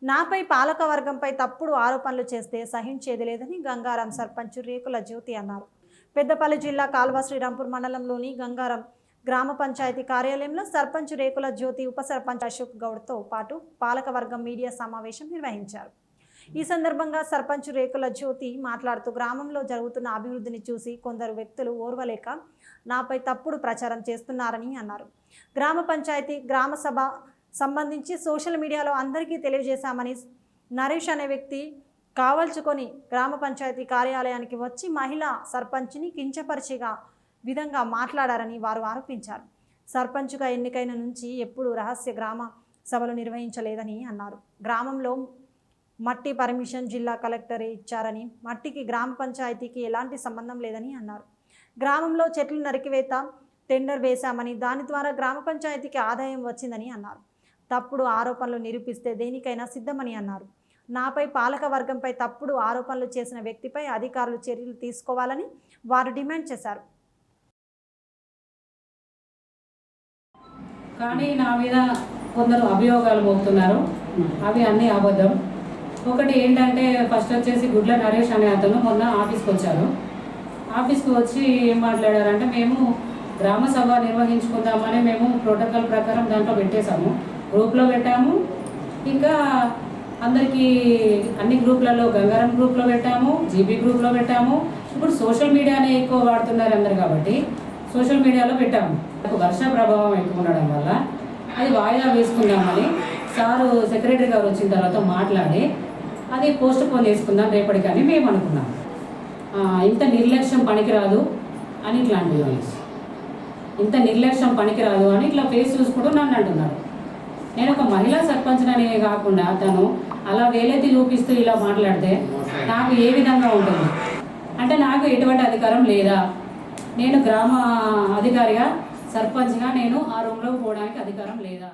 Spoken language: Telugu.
నాపై పాలకవర్గంపై తప్పుడు ఆరోపణలు చేస్తే సహించేది లేదని గంగారం సర్పంచ్ రేకుల జ్యోతి అన్నారు. పెద్దపల్లి జిల్లా కాల్వ శ్రీరాంపూర్ మండలంలోని గంగారం గ్రామ పంచాయతీ కార్యాలయంలో సర్పంచ్ రేకుల జ్యోతి ఉప సర్పంచ్ అశోక్ గౌడ్తో పాటు పాలకవర్గం మీడియా సమావేశం నిర్వహించారు. ఈ సందర్భంగా సర్పంచ్ రేకుల జ్యోతి మాట్లాడుతూ గ్రామంలో జరుగుతున్న అభివృద్ధిని చూసి కొందరు వ్యక్తులు ఓర్వలేక నాపై తప్పుడు ప్రచారం చేస్తున్నారని అన్నారు. గ్రామ పంచాయతీ గ్రామ సభ సంబంధించి సోషల్ మీడియాలో అందరికీ తెలియజేశామని నరేష్ అనే వ్యక్తి కావల్చుకొని గ్రామ పంచాయతీ కార్యాలయానికి వచ్చి మహిళా సర్పంచ్ని కించపరిచేగా విధంగా మాట్లాడారని వారు ఆరోపించారు. సర్పంచ్గా ఎన్నికైన నుంచి ఎప్పుడూ రహస్య గ్రామ సభలు నిర్వహించలేదని అన్నారు. గ్రామంలో మట్టి పర్మిషన్ జిల్లా కలెక్టరే ఇచ్చారని, మట్టికి గ్రామ పంచాయతీకి ఎలాంటి సంబంధం లేదని అన్నారు. గ్రామంలో చెట్లు నరికివేత టెండర్ వేశామని, దాని ద్వారా గ్రామ పంచాయతీకి ఆదాయం వచ్చిందని అన్నారు. తప్పుడు ఆరోపణలు నిరూపిస్తే దేనికైనా సిద్ధమని అన్నారు. నాపై పాలక వర్గంపై తప్పుడు ఆరోపణలు చేసిన వ్యక్తిపై అధికారులు చర్యలు తీసుకోవాలని వారు డిమాండ్ చేశారు. కానీ నా మీద కొందరు అభియోగాలు మోపుతున్నారు. అవి అన్నీ అబద్ధం. ఒకటి ఏంటంటే, ఫస్ట్ వచ్చేసి గుడ్ల నరేష్ అనే అతను మొన్న ఆఫీస్కి వచ్చారు. ఆఫీస్కి వచ్చి ఏం మాట్లాడారంటే, మేము గ్రామ సభ నిర్వహించుకుందామని మేము ప్రోటోకాల్ ప్రకారం దాంట్లో పెట్టేశాము, గ్రూప్లో పెట్టాము. ఇంకా అందరికీ అన్ని గ్రూప్లలో గంగారం గ్రూప్లో పెట్టాము, జీబీ గ్రూప్లో పెట్టాము. ఇప్పుడు సోషల్ మీడియానే ఎక్కువ వాడుతున్నారు అందరు కాబట్టి సోషల్ మీడియాలో పెట్టాము. వర్ష ప్రభావం ఎక్కువ ఉండడం వల్ల అది వాయిదా వేసుకుందామని సారు సెక్రటరీ గారు వచ్చిన తర్వాత మాట్లాడి అది పోస్ట్ పోన్ చేసుకుందాం రేపటికని మేము అనుకున్నాం. ఇంత నిర్లక్ష్యం పనికిరాదు అని ఇట్లాంటివి, ఇంత నిర్లక్ష్యం పనికిరాదు అని ఇట్లా ఫేస్ చూసుకుంటూ నన్ను అంటున్నాడు. నేను ఒక మహిళా సర్పంచ్ననే కాకుండా తను అలా వేలెత్తి చూపిస్తూ ఇలా మాట్లాడితే నాకు ఏ విధంగా ఉంటుంది అంటే, నాకు ఎటువంటి అధికారం లేదా? నేను గ్రామ అధికారిగా సర్పంచ్గా నేను ఆ రూమ్లో పోవడానికి అధికారం లేదా?